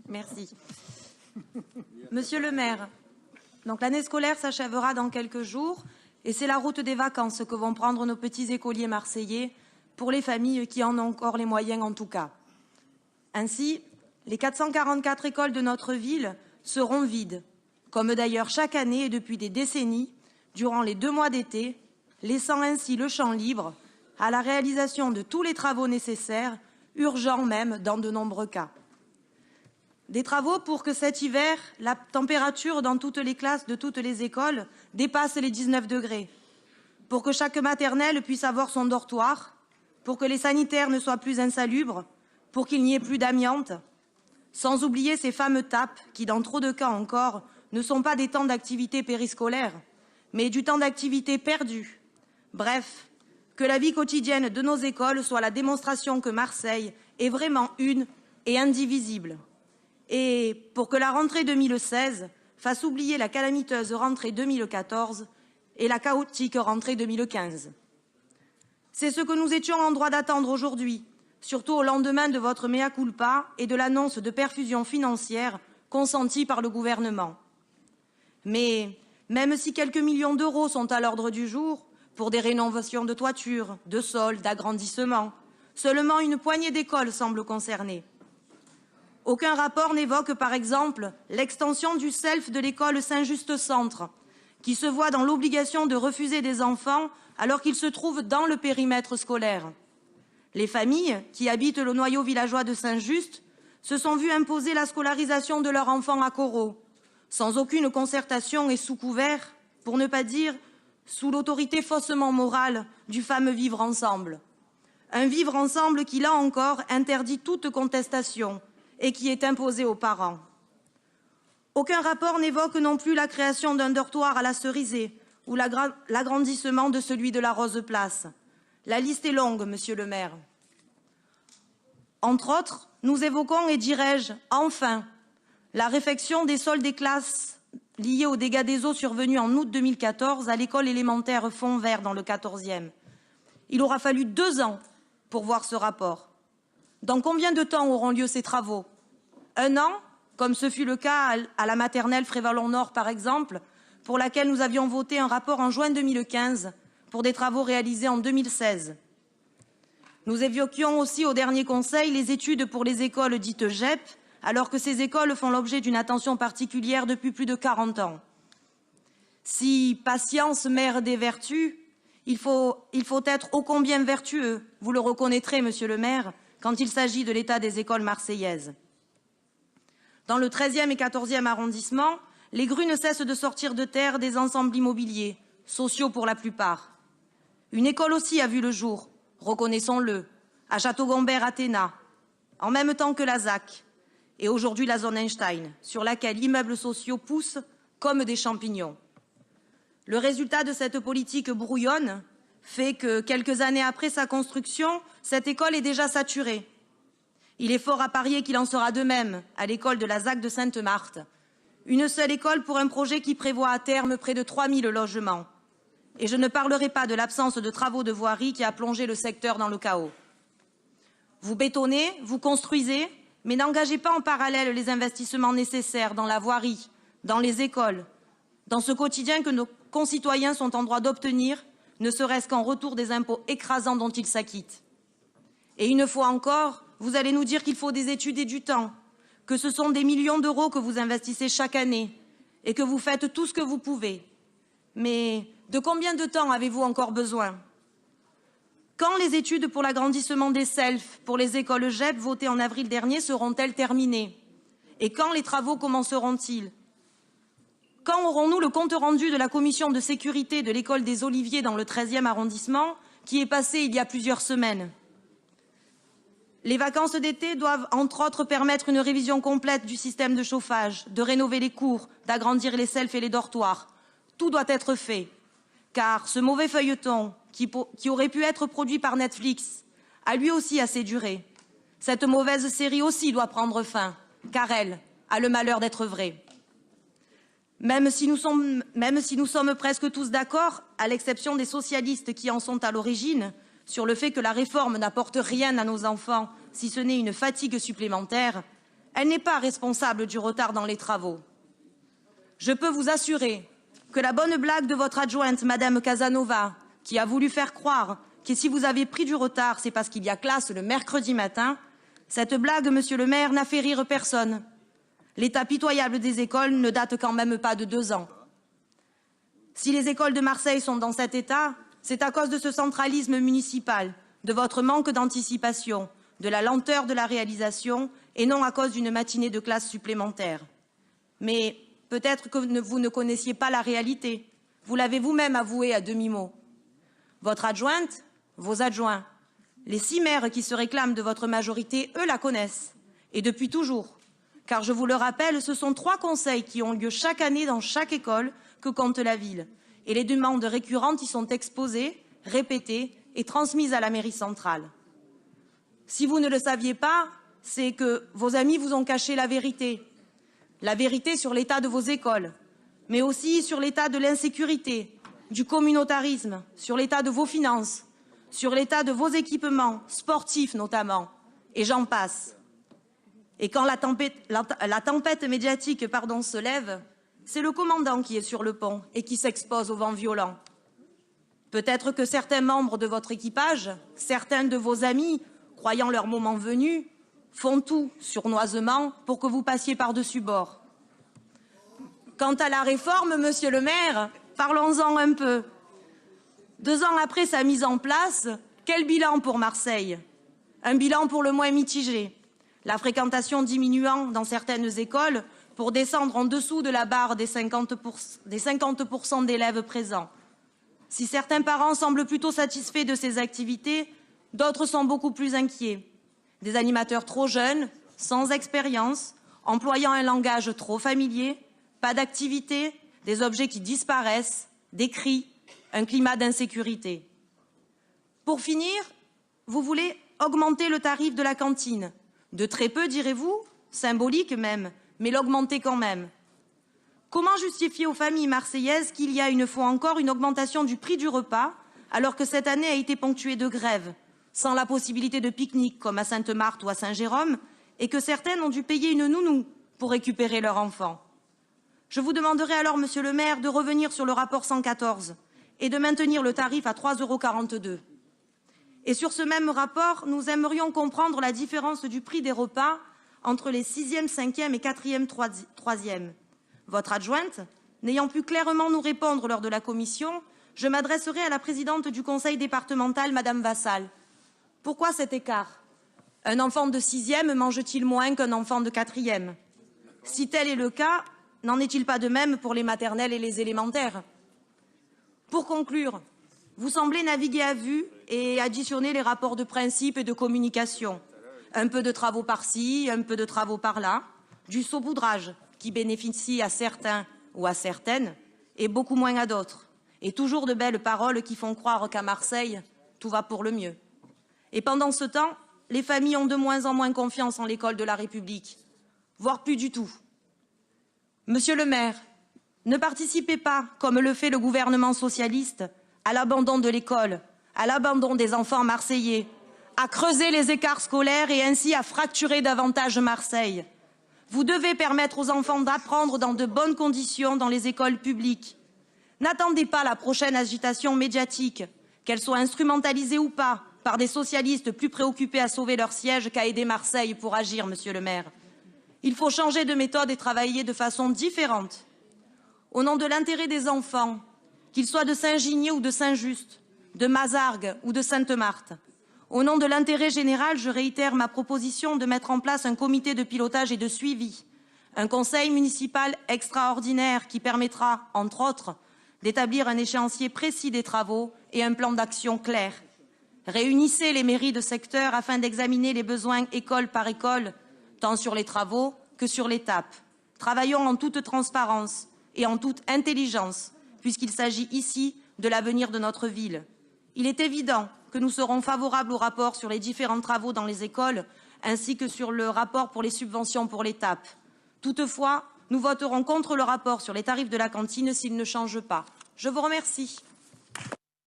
Merci. Monsieur le maire, donc l'année scolaire s'achèvera dans quelques jours et c'est la route des vacances que vont prendre nos petits écoliers marseillais pour les familles qui en ont encore les moyens en tout cas. Ainsi, les 444 écoles de notre ville seront vides, comme d'ailleurs chaque année et depuis des décennies, durant les 2 mois d'été, laissant ainsi le champ libre à la réalisation de tous les travaux nécessaires, urgents même dans de nombreux cas. Des travaux pour que cet hiver, la température dans toutes les classes de toutes les écoles dépasse les 19 degrés, pour que chaque maternelle puisse avoir son dortoir, pour que les sanitaires ne soient plus insalubres, pour qu'il n'y ait plus d'amiante, sans oublier ces fameux TAP qui, dans trop de cas encore, ne sont pas des temps d'activité périscolaire, mais du temps d'activité perdu. Bref, que la vie quotidienne de nos écoles soit la démonstration que Marseille est vraiment une et indivisible. Et pour que la rentrée 2016 fasse oublier la calamiteuse rentrée 2014 et la chaotique rentrée 2015. C'est ce que nous étions en droit d'attendre aujourd'hui, surtout au lendemain de votre mea culpa et de l'annonce de perfusions financières consenties par le gouvernement. Mais même si quelques millions d'euros sont à l'ordre du jour, pour des rénovations de toitures, de sols, d'agrandissements, seulement une poignée d'écoles semble concernée. Aucun rapport n'évoque, par exemple, l'extension du SELF de l'école Saint-Just-Centre, qui se voit dans l'obligation de refuser des enfants alors qu'ils se trouvent dans le périmètre scolaire. Les familles qui habitent le noyau villageois de Saint-Just se sont vues imposer la scolarisation de leurs enfants à Corot, sans aucune concertation et sous couvert, pour ne pas dire sous l'autorité faussement morale du fameux vivre ensemble. Un vivre ensemble qui, là encore, interdit toute contestation et qui est imposé aux parents. Aucun rapport n'évoque non plus la création d'un dortoir à la Cerisée ou l'agrandissement de celui de la Rose Place. La liste est longue, monsieur le maire. Entre autres, nous évoquons, et dirais-je, enfin, la réfection des sols des classes liés aux dégâts des eaux survenus en août 2014 à l'école élémentaire Fond-Vert dans le 14e. Il aura fallu 2 ans pour voir ce rapport. Dans combien de temps auront lieu ces travaux? 1 an, comme ce fut le cas à la maternelle Frévalon-Nord, par exemple, pour laquelle nous avions voté un rapport en juin 2015 pour des travaux réalisés en 2016. Nous évoquions aussi au dernier Conseil les études pour les écoles dites GEP, alors que ces écoles font l'objet d'une attention particulière depuis plus de 40 ans. Si patience mère des vertus, il faut être ô combien vertueux, vous le reconnaîtrez, monsieur le maire, quand il s'agit de l'état des écoles marseillaises. Dans le 13e et 14e arrondissement, les grues ne cessent de sortir de terre des ensembles immobiliers, sociaux pour la plupart. Une école aussi a vu le jour, reconnaissons-le, à Château-Gombert-Athéna, en même temps que la ZAC, et aujourd'hui la zone Einstein, sur laquelle immeubles sociaux poussent comme des champignons. Le résultat de cette politique brouillonne fait que, quelques années après sa construction, cette école est déjà saturée. Il est fort à parier qu'il en sera de même à l'école de la ZAC de Sainte-Marthe. Une seule école pour un projet qui prévoit à terme près de 3000 logements. Et je ne parlerai pas de l'absence de travaux de voirie qui a plongé le secteur dans le chaos. Vous bétonnez, vous construisez, mais n'engagez pas en parallèle les investissements nécessaires dans la voirie, dans les écoles, dans ce quotidien que nos concitoyens sont en droit d'obtenir, ne serait-ce qu'en retour des impôts écrasants dont ils s'acquittent. Et une fois encore, vous allez nous dire qu'il faut des études et du temps, que ce sont des millions d'euros que vous investissez chaque année et que vous faites tout ce que vous pouvez. Mais de combien de temps avez-vous encore besoin? Quand les études pour l'agrandissement des SELF pour les écoles GEP votées en avril dernier seront-elles terminées? Et quand les travaux commenceront-ils? Quand aurons-nous le compte-rendu de la commission de sécurité de l'école des Oliviers dans le 13e arrondissement qui est passé il y a plusieurs semaines? Les vacances d'été doivent, entre autres, permettre une révision complète du système de chauffage, de rénover les cours, d'agrandir les SELF et les dortoirs. Tout doit être fait, car ce mauvais feuilleton qui aurait pu être produit par Netflix a lui aussi assez duré. Cette mauvaise série aussi doit prendre fin, car elle a le malheur d'être vraie. Même si nous sommes presque tous d'accord, à l'exception des socialistes qui en sont à l'origine, sur le fait que la réforme n'apporte rien à nos enfants, si ce n'est une fatigue supplémentaire, Elle n'est pas responsable du retard dans les travaux. Je peux vous assurer que la bonne blague de votre adjointe, Madame Casanova, qui a voulu faire croire que si vous avez pris du retard, c'est parce qu'il y a classe le mercredi matin, cette blague, Monsieur le maire, n'a fait rire personne. L'état pitoyable des écoles ne date quand même pas de 2 ans. Si les écoles de Marseille sont dans cet état, c'est à cause de ce centralisme municipal, de votre manque d'anticipation, de la lenteur de la réalisation et non à cause d'une matinée de classe supplémentaire. Mais peut-être que vous ne connaissiez pas la réalité. Vous l'avez vous-même avoué à demi-mot. Votre adjointe, vos adjoints, les 6 maires qui se réclament de votre majorité, eux la connaissent, et depuis toujours. Car je vous le rappelle, ce sont 3 conseils qui ont lieu chaque année dans chaque école que compte la ville. Et les demandes récurrentes y sont exposées, répétées et transmises à la mairie centrale. Si vous ne le saviez pas, c'est que vos amis vous ont caché la vérité sur l'état de vos écoles, mais aussi sur l'état de l'insécurité, du communautarisme, sur l'état de vos finances, sur l'état de vos équipements, sportifs notamment, et j'en passe. Et quand la tempête médiatique se lève, c'est le commandant qui est sur le pont et qui s'expose au vent violent. Peut-être que certains membres de votre équipage, certains de vos amis, croyant leur moment venu, font tout sournoisement pour que vous passiez par-dessus bord. Quant à la réforme, Monsieur le maire, parlons-en un peu. 2 ans après sa mise en place, quel bilan pour Marseille? Un bilan pour le moins mitigé. La fréquentation diminuant dans certaines écoles pour descendre en dessous de la barre des 50% d'élèves présents. Si certains parents semblent plutôt satisfaits de ces activités, d'autres sont beaucoup plus inquiets. Des animateurs trop jeunes, sans expérience, employant un langage trop familier, pas d'activité, des objets qui disparaissent, des cris, un climat d'insécurité. Pour finir, vous voulez augmenter le tarif de la cantine. De très peu, direz-vous, symbolique même, mais l'augmenter quand même. Comment justifier aux familles marseillaises qu'il y a une fois encore une augmentation du prix du repas, alors que cette année a été ponctuée de grèves, sans la possibilité de pique-nique comme à Sainte-Marthe ou à Saint-Jérôme, et que certaines ont dû payer une nounou pour récupérer leur enfant? Je vous demanderai alors, Monsieur le maire, de revenir sur le rapport 114 et de maintenir le tarif à 3,42 €. Et sur ce même rapport, nous aimerions comprendre la différence du prix des repas entre les 6e, 5e et 4e, 3e. Votre adjointe, n'ayant pu clairement nous répondre lors de la commission, je m'adresserai à la présidente du conseil départemental, Madame Vassal. Pourquoi cet écart? Un enfant de 6e mange-t-il moins qu'un enfant de 4e? Si tel est le cas, n'en est-il pas de même pour les maternelles et les élémentaires? Pour conclure, vous semblez naviguer à vue et additionner les rapports de principe et de communication. Un peu de travaux par-ci, un peu de travaux par-là, du saupoudrage qui bénéficie à certains ou à certaines et beaucoup moins à d'autres. Et toujours de belles paroles qui font croire qu'à Marseille, tout va pour le mieux. Et pendant ce temps, les familles ont de moins en moins confiance en l'école de la République, voire plus du tout. Monsieur le maire, ne participez pas, comme le fait le gouvernement socialiste, à l'abandon de l'école, à l'abandon des enfants marseillais, à creuser les écarts scolaires et ainsi à fracturer davantage Marseille. Vous devez permettre aux enfants d'apprendre dans de bonnes conditions dans les écoles publiques. N'attendez pas la prochaine agitation médiatique, qu'elle soit instrumentalisée ou pas, par des socialistes plus préoccupés à sauver leur siège qu'à aider Marseille pour agir, Monsieur le maire. Il faut changer de méthode et travailler de façon différente. Au nom de l'intérêt des enfants, qu'ils soient de Saint-Ginier ou de Saint-Just, de Mazargues ou de Sainte-Marthe, au nom de l'intérêt général, je réitère ma proposition de mettre en place un comité de pilotage et de suivi, un conseil municipal extraordinaire qui permettra, entre autres, d'établir un échéancier précis des travaux et un plan d'action clair. Réunissez les mairies de secteur afin d'examiner les besoins école par école, tant sur les travaux que sur l'étape. Travaillons en toute transparence et en toute intelligence, puisqu'il s'agit ici de l'avenir de notre ville. Il est évident que nous serons favorables au rapport sur les différents travaux dans les écoles, ainsi que sur le rapport pour les subventions pour l'étape. Toutefois, nous voterons contre le rapport sur les tarifs de la cantine s'il ne change pas. Je vous remercie.